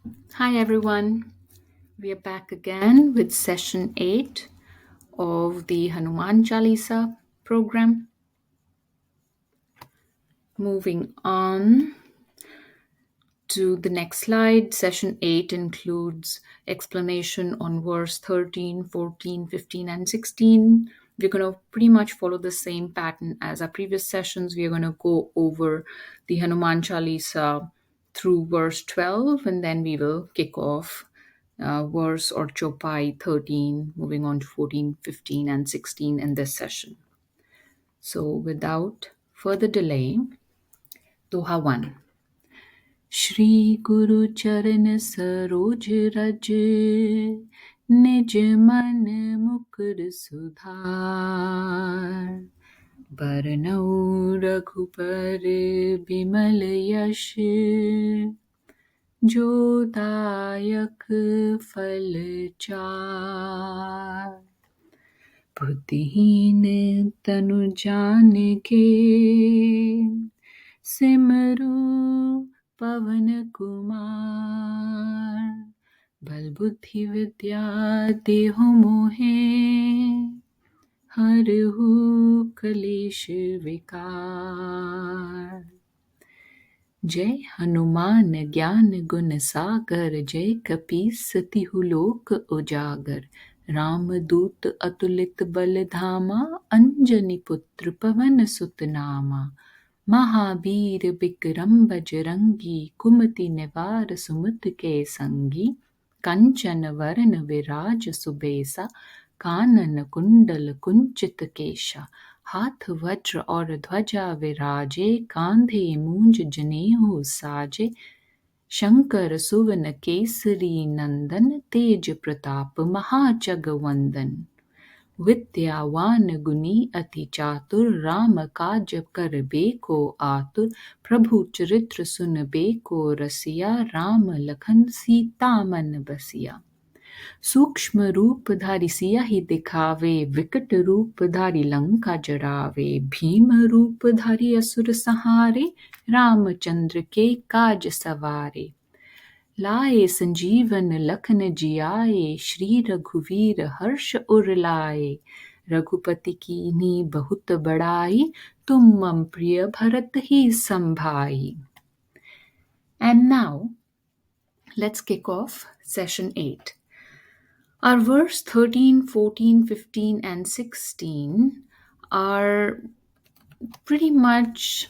Hi everyone, we are back again with session 8 of the Hanuman Chalisa program. Moving on to the next slide, session 8 includes explanation on verse 13, 14, 15, and 16. We're going to pretty much follow the same pattern as our previous sessions. We are going to go over the Hanuman Chalisa through verse 12 and then we will kick off verse or chopai 13, moving on to 14, 15, and 16 in this session. So without further delay, Doha 1. Shri गुरु चरण सरोज रज निज मन मुकुर सुधार बरनउँ रघुबर बिमल यश जो दायक फल चार बुद्धिहीन तनु जानिके सिमरु पवन कुमार बल बुद्धि विद्या देहु मोहे हरहु कलेश विकार जय हनुमान ज्ञान गुण सागर जय कपीस तिहु लोक उजागर रामदूत अतुलित बल धामा अंजनी पुत्र पवन सुत नामा महावीर विक्रम बजरंगी कुमति निवार सुमति के संगी कंचन वरन विराज सुबेसा कानन कुंडल कुंचित केशा हाथ वज्र और ध्वजा विराजे कांधे मूंज जनेऊ साजे शंकर सुवन केसरी नंदन तेज प्रताप महाजगवंदन विद्यावान गुणी अति चातुर राम काज करबेको आतुर प्रभु चरित्र सुनबेको रसिया राम लखन सीता मन बसिया सूक्ष्म रूप धारी सियाहि दिखावे विकट रूप धारी लंका जरावे भीम रूप धारी असुर सहारे रामचंद्र के काज सवारे लाए संजीवन लखन जियाए श्री रघुवीर हर्ष उर लाए रघुपति कीन्ही बहुत बड़ाई तुम मम प्रिय भरत ही संभाई. And now let's kick off session 8. Our verse 13, 14, 15, and 16 are pretty much,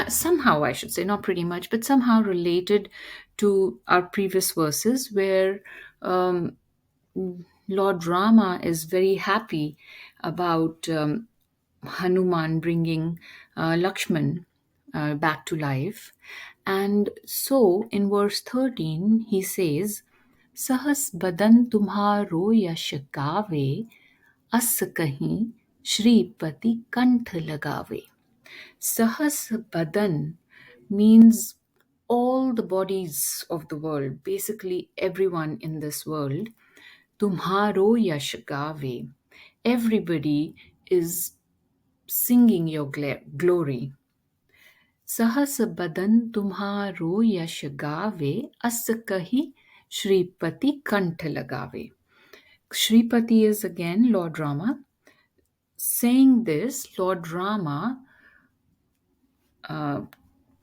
somehow I should say, not pretty much, but somehow related to our previous verses where Lord Rama is very happy about Hanuman bringing Lakshman back to life. And so in verse 13, he says, सहस बदन तुम्हारो यश गावे अस कहीं श्रीपति कंठ लगावे. Sahas Badan means all the bodies of the world, basically everyone in this world. Tumharo yash gave. Everybody is singing your glory. Sahas Badan tumharo yash gave, as kahi Shripati kant lagave. Shripati is again Lord Rama. Saying this, Lord Rama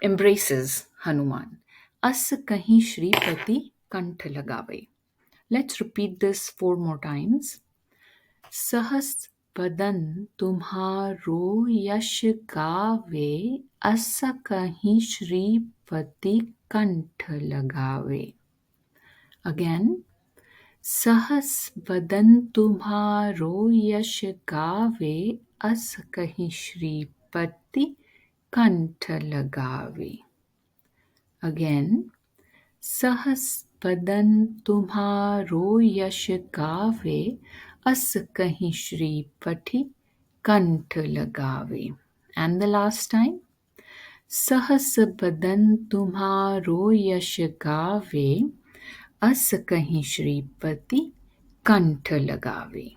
embraces Hanuman. As kahi Shripati kant lagave. Let's repeat this 4 more times. Sahas बदन तुम्हारो यश गावे अस कहीं श्रीपति कंठ लगावे. Again, सहस बदन तुम्हारो यश गावे अस कहीं श्रीपति कंठ लगावे. Again, सहस बदन तुम्हारो यश गावे अस कहीं श्रीपति कंठ लगावे. And the last time, सहस बदन तुम्हारो यश गावे अस कहीं श्रीपति कंठ लगावे.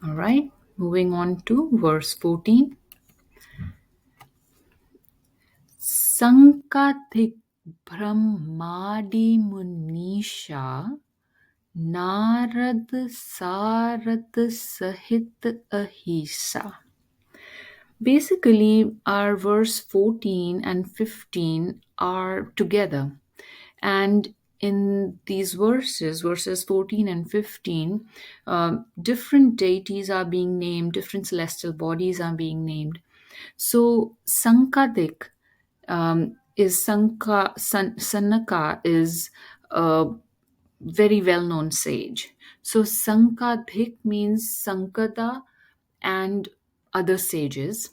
All right, moving on to verse 14. संकाधिक Brahmadi Munisha Narad Sarad Sahit Ahisa. Basically, our verse 14 and 15 are together. And in these verses, verses 14 and 15, different deities are being named, different celestial bodies are being named. So, Sankadik is Sanaka is a very well known sage. So, Sankadhik means Sankada and other sages.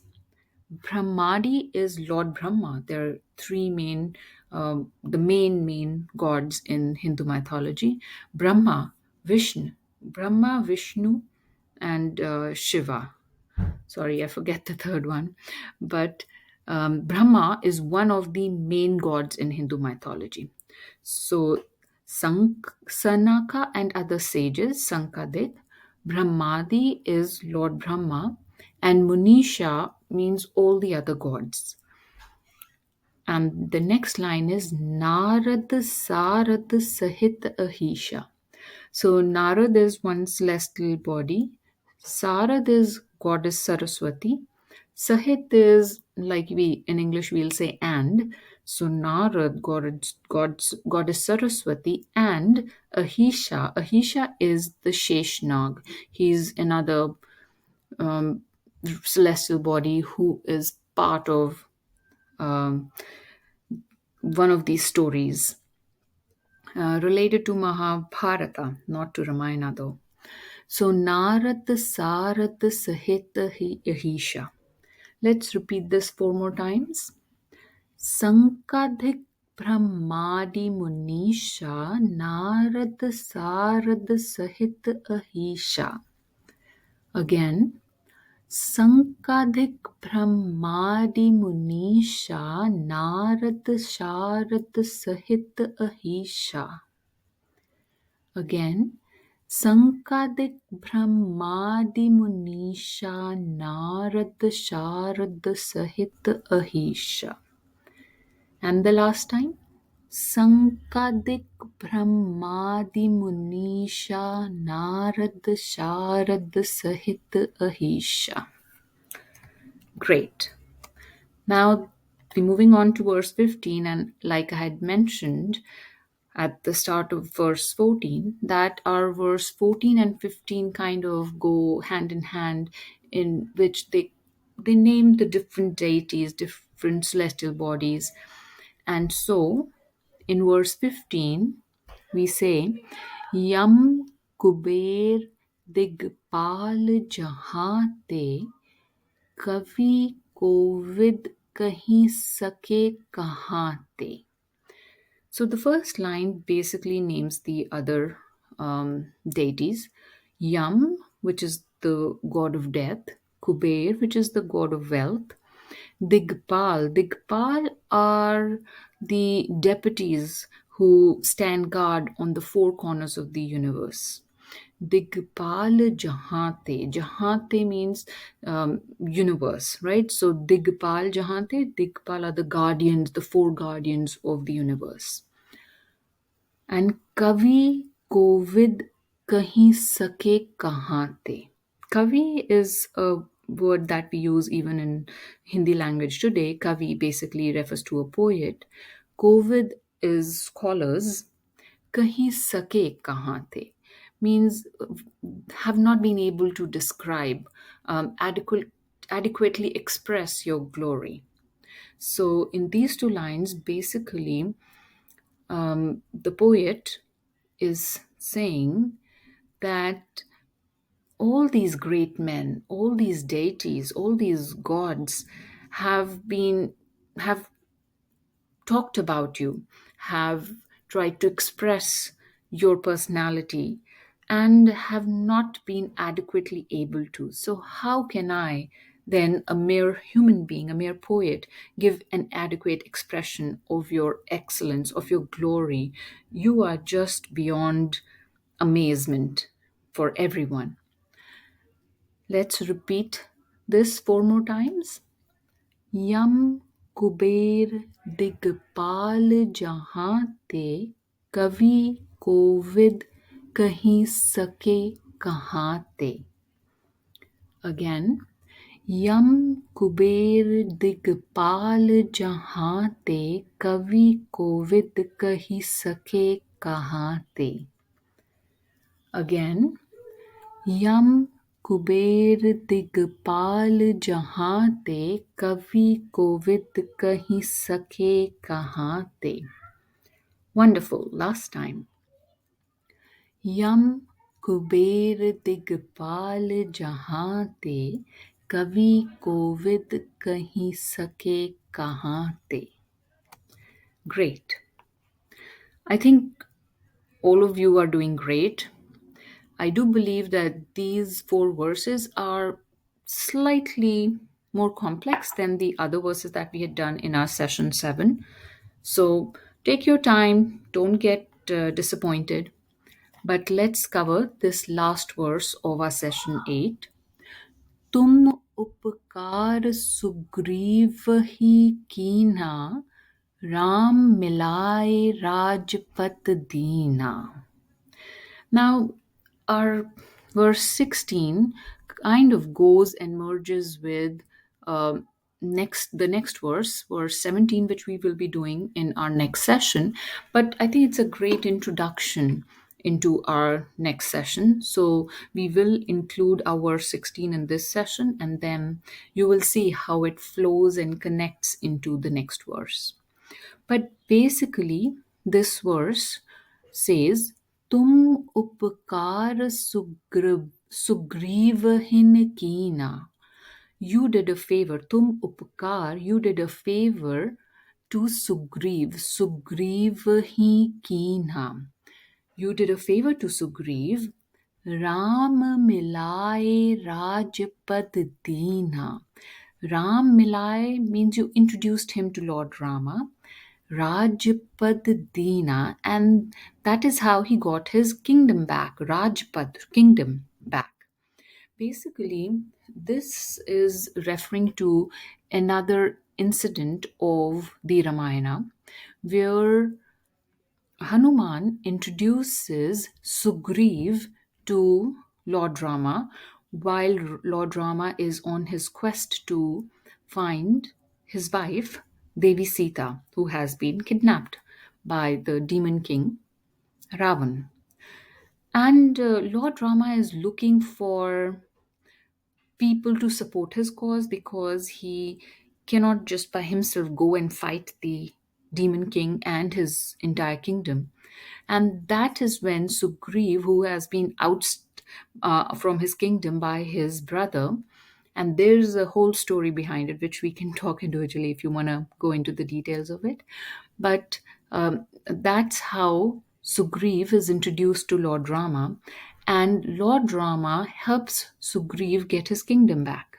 Brahmadi is Lord Brahma. There are three the main gods in Hindu mythology: Brahma, Vishnu, and Shiva. Sorry, I forget the third one. But Brahma is one of the main gods in Hindu mythology. So Sanaka and other sages, Sankadik, Brahmadi is Lord Brahma, and Munisha means all the other gods. And the next line is Narad Sarad Sahit Ahisha. So Narad is one celestial body. Sarad is goddess Saraswati. Sahit is like we in English we'll say and. So Narad, goddess Saraswati, and Ahisha. Ahisha is the Sheshnag. He's another um, celestial body who is part of um, one of these stories related to Mahabharata, not to Ramayana though. So Narad Sarad Sahit Ahisha. Let's repeat this four more times. Sankadhik Brahmadi Munisha Narad Sarad Sahit Ahisha. Again. Sankadhik Brahmadi Munisha Narad Sharad Sahit Ahisha. Again, Sankadik Brahmadi Munisha Narad Sharad Sahit Ahisha. And the last time, Sankadik Brahmadi Munisha Narad Sharad Sahit Ahisha. Great. Now, we're moving on to verse 15, and like I had mentioned, at the start of verse 14 that our verse 14 and 15 kind of go hand in hand, in which they name the different deities, different celestial bodies. And so in verse 15 we say Yam Kuber Digpal Jahan Te Kavi Kovid Kahi Sake Kahan Te. So the first line basically names the other deities. Yam, which is the god of death. Kuber, which is the god of wealth. Digpal. Digpal are the deputies who stand guard on the four corners of the universe. Digpal Jahante. Jahante means universe, right? So Digpal Jahante, Digpal are the guardians, the four guardians of the universe. And Kavi Kovid Kahi Sake Kahate. Kavi is a word that we use even in Hindi language today. Kavi basically refers to a poet. Kovid is scholars. Kahi sake kahan the means have not been able to describe, adequately express your glory. So in these two lines, basically, the poet is saying that all these great men, all these deities, all these gods have talked about you, have tried to express your personality, and have not been adequately able to. So, how can I, then, a mere human being, a mere poet, give an adequate expression of your excellence, of your glory? You are just beyond amazement for everyone. Let's repeat this four more times. Yam Kuber Digpal जहाँ ते, कवि कोविद कहीं सके कहाँ ते. Again, यम कुबेर दिगपाल जहाँ ते, कवि कोविद कही सके कहाँ ते. Again, यम कुबेर दिगपाल जहाँ ते, कवि कोविद कही सके कहाँ ते. Wonderful. Last time. यम कुबेर दिगपाल जहाँ ते, कवि कोविद कहीं सके कहाँ ते. Great. I think all of you are doing great. I do believe that these 4 verses are slightly more complex than the other verses that we had done in our session 7. So take your time, don't get disappointed. But let's cover this last verse of our session 8. तुम उपकार सुग्रीव ही कीन्हा, राम मिलाए राजपत दीना. Now, our verse 16 kind of goes and merges with the next verse 17, which we will be doing in our next session. But I think it's a great introduction into our next session. So we will include our verse 16 in this session, and then you will see how it flows and connects into the next verse. But basically, this verse says, तुम उपकार सुग्रीव हिन कीना. You did a favor. Tum upkar, you did a favor to Sugriv. Sugriv hi keenha. You did a favor to Sugriv. Ram milai rajpad deena. Ram milai means you introduced him to Lord Rama. Rajpad Deena, and that is how he got his kingdom back. Rajpad, kingdom back. Basically, this is referring to another incident of the Ramayana where Hanuman introduces Sugriv to Lord Rama while Lord Rama is on his quest to find his wife, Devi Sita, who has been kidnapped by the demon king Ravan. And Lord Rama is looking for people to support his cause because he cannot just by himself go and fight the demon king and his entire kingdom. And that is when Sugriv, who has been ousted from his kingdom by his brother, and there's a whole story behind it, which we can talk individually if you want to go into the details of it. But that's how Sugriv is introduced to Lord Rama, and Lord Rama helps Sugriv get his kingdom back.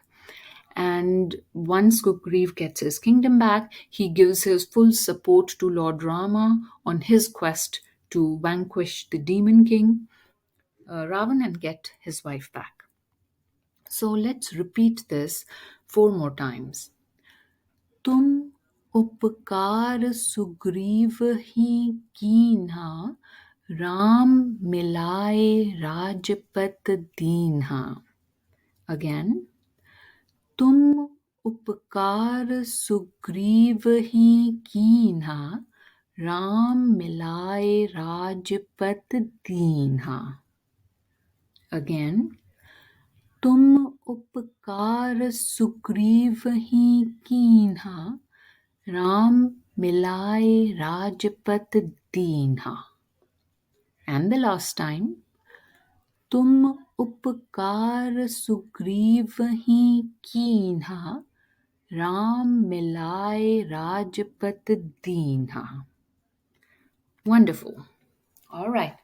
And once Sugriv gets his kingdom back, he gives his full support to Lord Rama on his quest to vanquish the demon king Ravan and get his wife back. So let's repeat this 4 more times. तुम उपकार सुग्रीव ही कीन्हा, राम मिलाए Rajpat दीन्हा. Again. तुम उपकार सुग्रीव ही कीन्हा, राम मिलाए Rajpat दीन्हा. Again. तुम उपकार सुग्रीव ही कीन्हा, राम मिलाए Rajpat दीन्हा. And the last time. तुम उपकार सुग्रीव ही कीन्हा, राम मिलाए Rajpat दीन्हा. Wonderful. All right.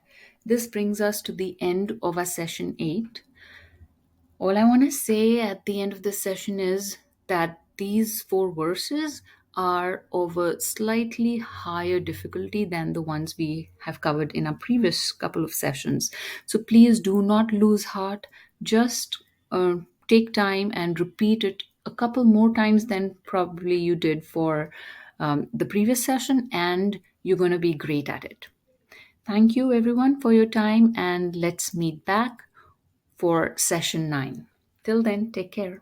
This brings us to the end of our session 8. All I want to say at the end of this session is that these 4 verses are of a slightly higher difficulty than the ones we have covered in our previous couple of sessions. So please do not lose heart. Just take time and repeat it a couple more times than probably you did for the previous session, and you're going to be great at it. Thank you, everyone, for your time, and let's meet back for session 9. Till then, take care.